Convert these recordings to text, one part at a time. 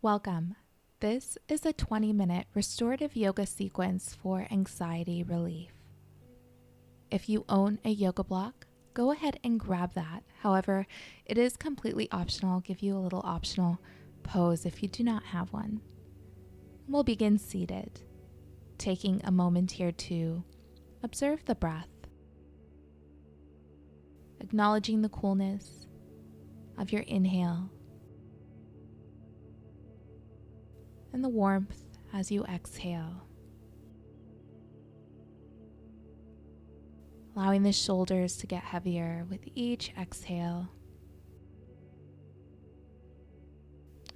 Welcome. This is a 20-minute restorative yoga sequence for anxiety relief. If you own a yoga block, go ahead and grab that. However, it is completely optional. I'll give you a little optional pose if you do not have one. We'll begin seated, taking a moment here to observe the breath, acknowledging the coolness of your inhale and the warmth as you exhale. Allowing the shoulders to get heavier with each exhale.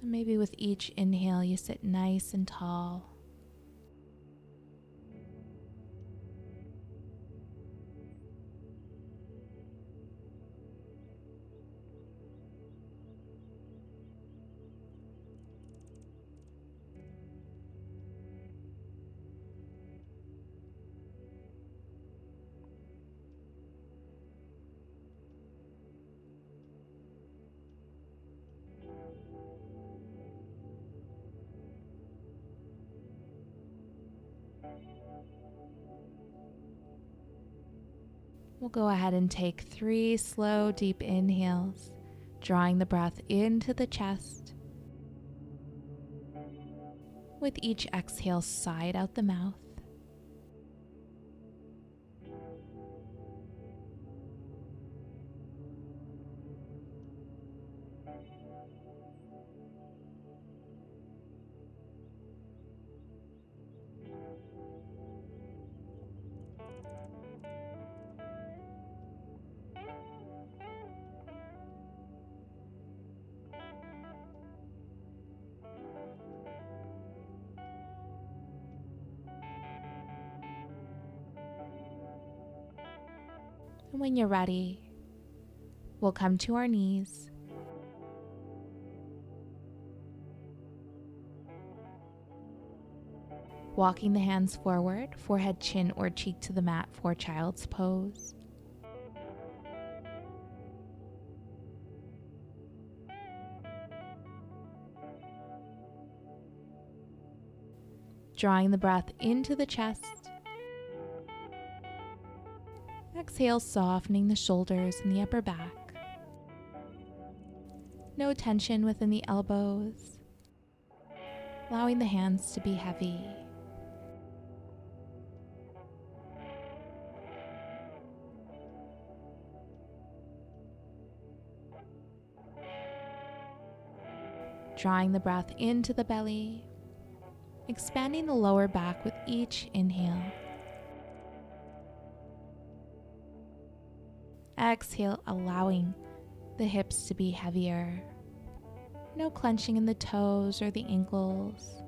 And maybe with each inhale, you sit nice and tall. We'll go ahead and take 3 slow, deep inhales, drawing the breath into the chest. With each exhale, sigh out the mouth. And when you're ready, we'll come to our knees. Walking the hands forward, forehead, chin, or cheek to the mat for child's pose. Drawing the breath into the chest. Exhale, softening the shoulders and the upper back. No tension within the elbows. Allowing the hands to be heavy. Drawing the breath into the belly. Expanding the lower back with each inhale. Exhale, allowing the hips to be heavier. No clenching in the toes or the ankles.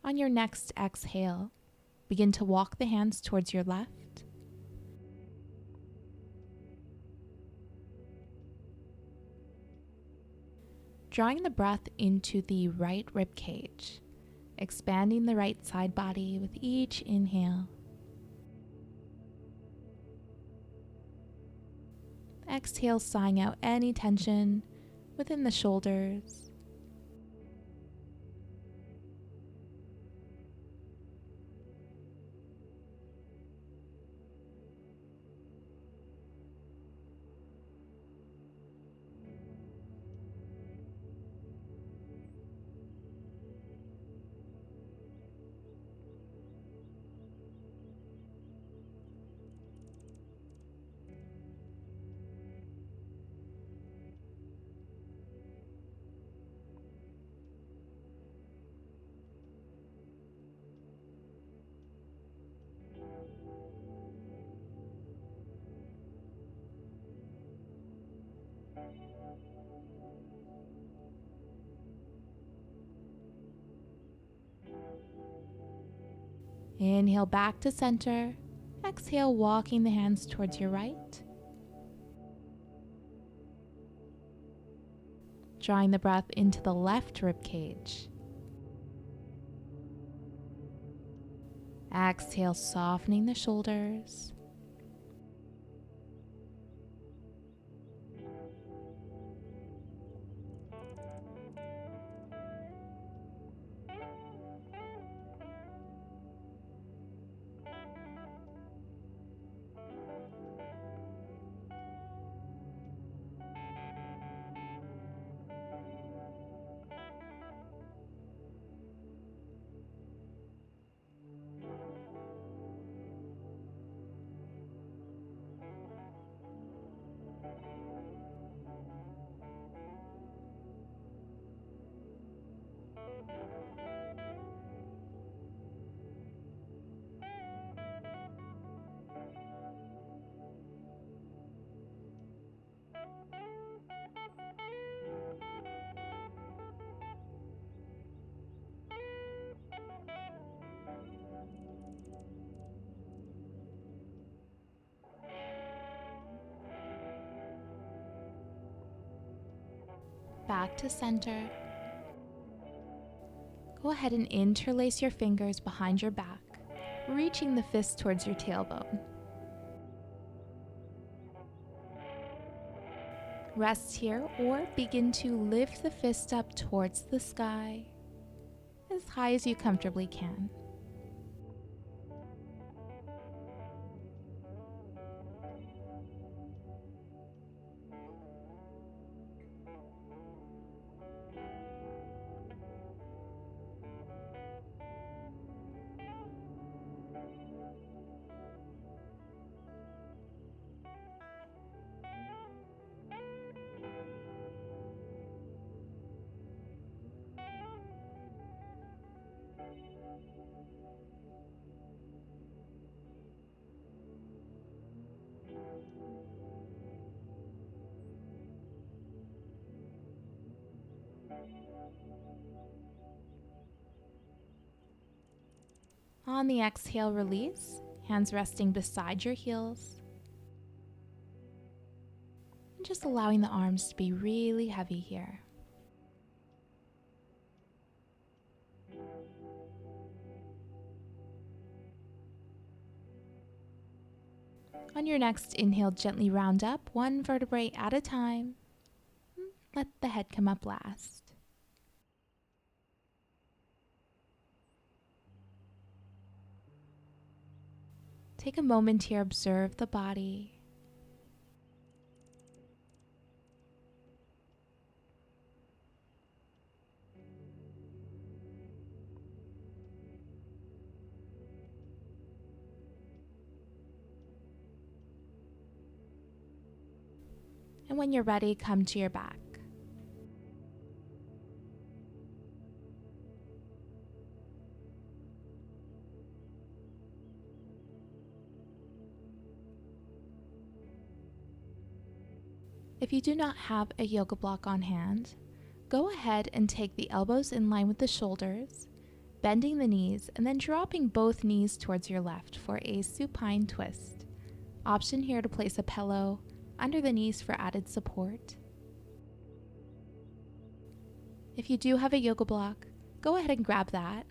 On your next exhale, begin to walk the hands towards your left. Drawing the breath into the right rib cage, expanding the right side body with each inhale. Exhale, sighing out any tension within the shoulders. Inhale back to center. Exhale, walking the hands towards your right. Drawing the breath into the left rib cage. Exhale, softening the shoulders. Back to center. Go ahead and interlace your fingers behind your back, reaching the fist towards your tailbone. Rest here or begin to lift the fist up towards the sky, as high as you comfortably can. On the exhale, release, hands resting beside your heels. And just allowing the arms to be really heavy here. On your next inhale, gently round up one vertebrae at a time. Let the head come up last. Take a moment here, observe the body. And when you're ready, come to your back. If you do not have a yoga block on hand, go ahead and take the elbows in line with the shoulders, bending the knees, and then dropping both knees towards your left for a supine twist. Option here to place a pillow under the knees for added support. If you do have a yoga block, go ahead and grab that.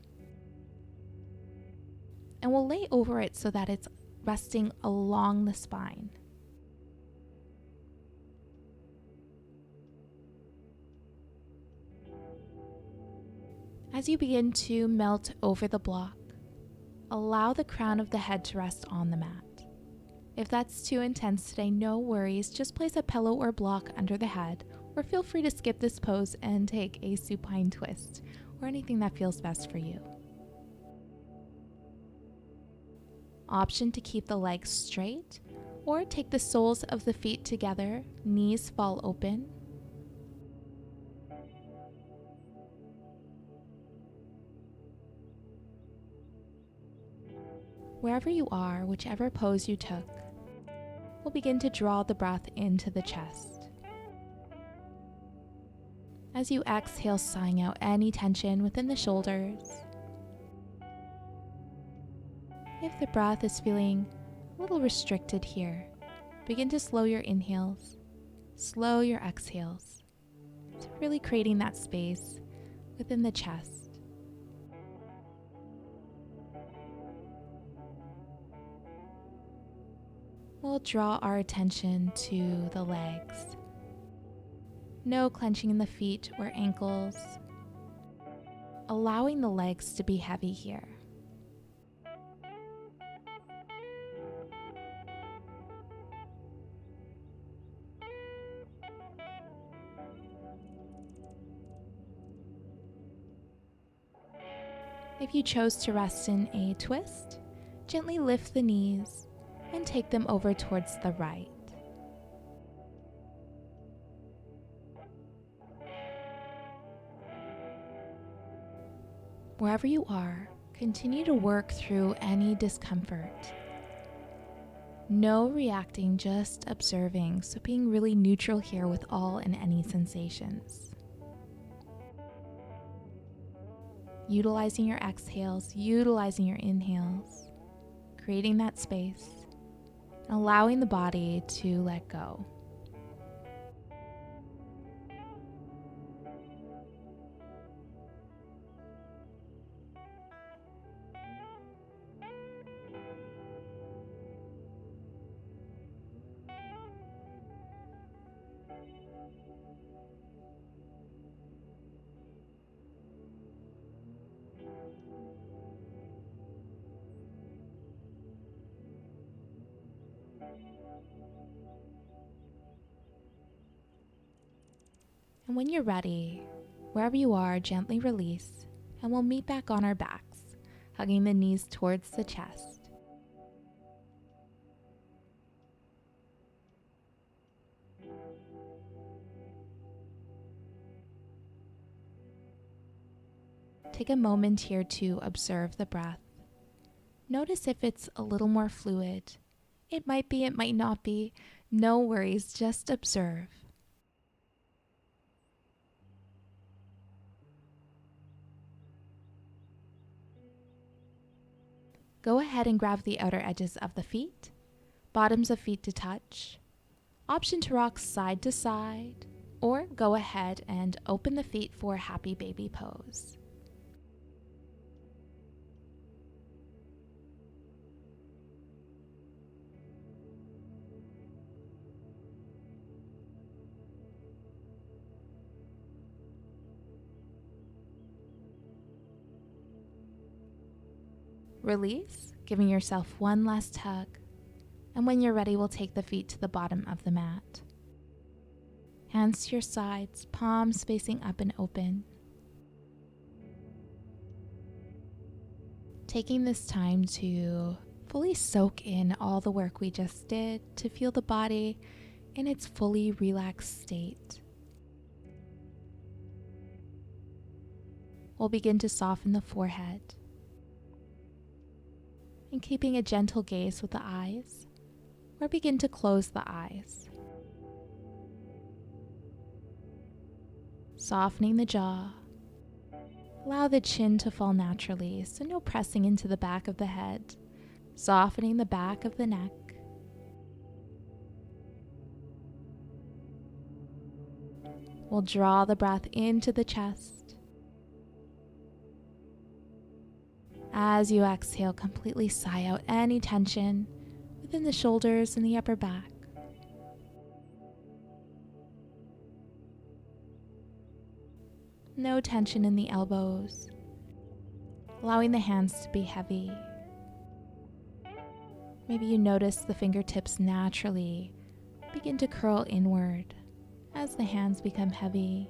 And we'll lay over it so that it's resting along the spine. As you begin to melt over the block, allow the crown of the head to rest on the mat. If that's too intense today, no worries. Just place a pillow or block under the head, or feel free to skip this pose and take a supine twist, or anything that feels best for you. Option to keep the legs straight, or take the soles of the feet together, knees fall open. Wherever you are, whichever pose you took, we'll begin to draw the breath into the chest. As you exhale, sighing out any tension within the shoulders. If the breath is feeling a little restricted here, begin to slow your inhales, slow your exhales, so really creating that space within the chest. We'll draw our attention to the legs. No clenching in the feet or ankles, allowing the legs to be heavy here. If you chose to rest in a twist, gently lift the knees and take them over towards the right. Wherever you are, continue to work through any discomfort. No reacting, just observing, so being really neutral here with all and any sensations. Utilizing your exhales, utilizing your inhales, creating that space, and allowing the body to let go. And when you're ready, wherever you are, gently release, and we'll meet back on our backs, hugging the knees towards the chest. Take a moment here to observe the breath. Notice if it's a little more fluid. It might be, it might not be. No worries, just observe. Go ahead and grab the outer edges of the feet, bottoms of feet to touch. Option to rock side to side, or go ahead and open the feet for happy baby pose. Release, giving yourself one last hug, and when you're ready, we'll take the feet to the bottom of the mat. Hands to your sides, palms facing up and open. Taking this time to fully soak in all the work we just did, to feel the body in its fully relaxed state. We'll begin to soften the forehead, and keeping a gentle gaze with the eyes, or begin to close the eyes. Softening the jaw. Allow the chin to fall naturally, so no pressing into the back of the head. Softening the back of the neck. We'll draw the breath into the chest. As you exhale, completely sigh out any tension within the shoulders and the upper back. No tension in the elbows, allowing the hands to be heavy. Maybe you notice the fingertips naturally begin to curl inward as the hands become heavy.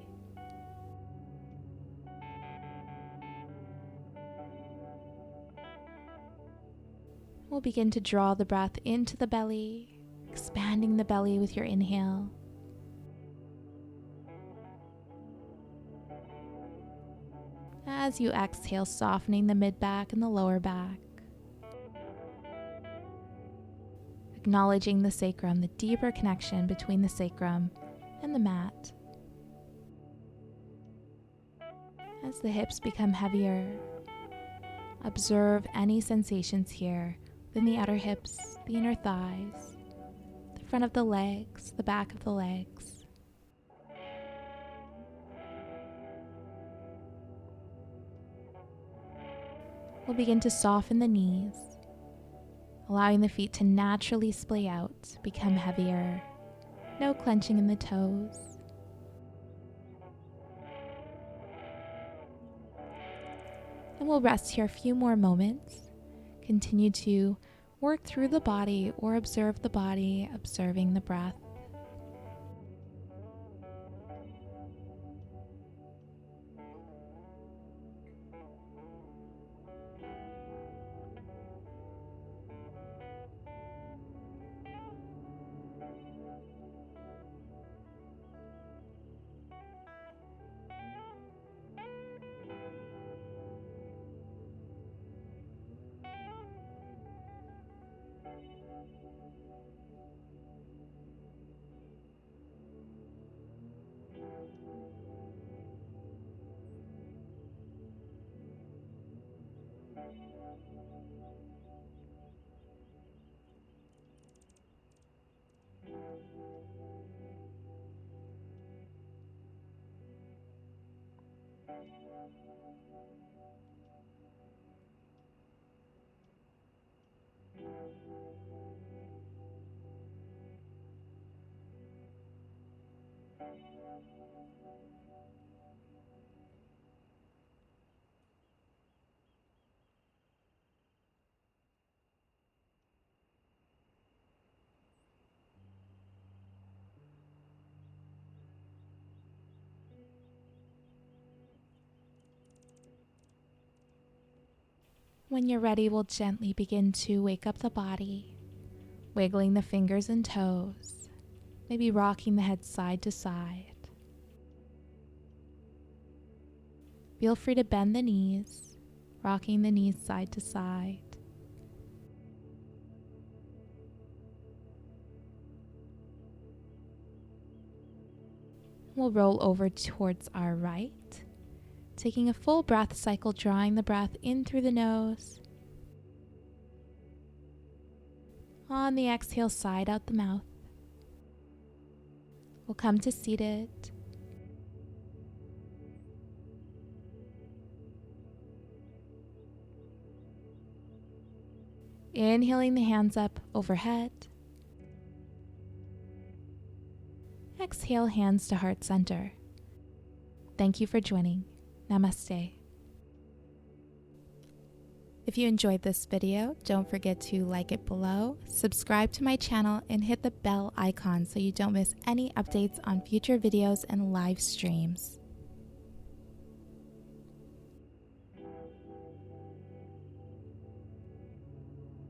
We'll begin to draw the breath into the belly, expanding the belly with your inhale. As you exhale, softening the mid-back and the lower back. Acknowledging the sacrum, the deeper connection between the sacrum and the mat. As the hips become heavier, observe any sensations here within the outer hips, the inner thighs, the front of the legs, the back of the legs. We'll begin to soften the knees, allowing the feet to naturally splay out, become heavier. No clenching in the toes. And we'll rest here a few more moments. Continue to work through the body or observe the body, observing the breath. When you're ready, we'll gently begin to wake up the body, wiggling the fingers and toes, maybe rocking the head side to side. Feel free to bend the knees, rocking the knees side to side. We'll roll over towards our right, taking a full breath cycle, drawing the breath in through the nose. On the exhale, side out the mouth. We'll come to seated. Inhaling the hands up overhead. Exhale, hands to heart center. Thank you for joining. Namaste. If you enjoyed this video, don't forget to like it below, subscribe to my channel, and hit the bell icon so you don't miss any updates on future videos and live streams.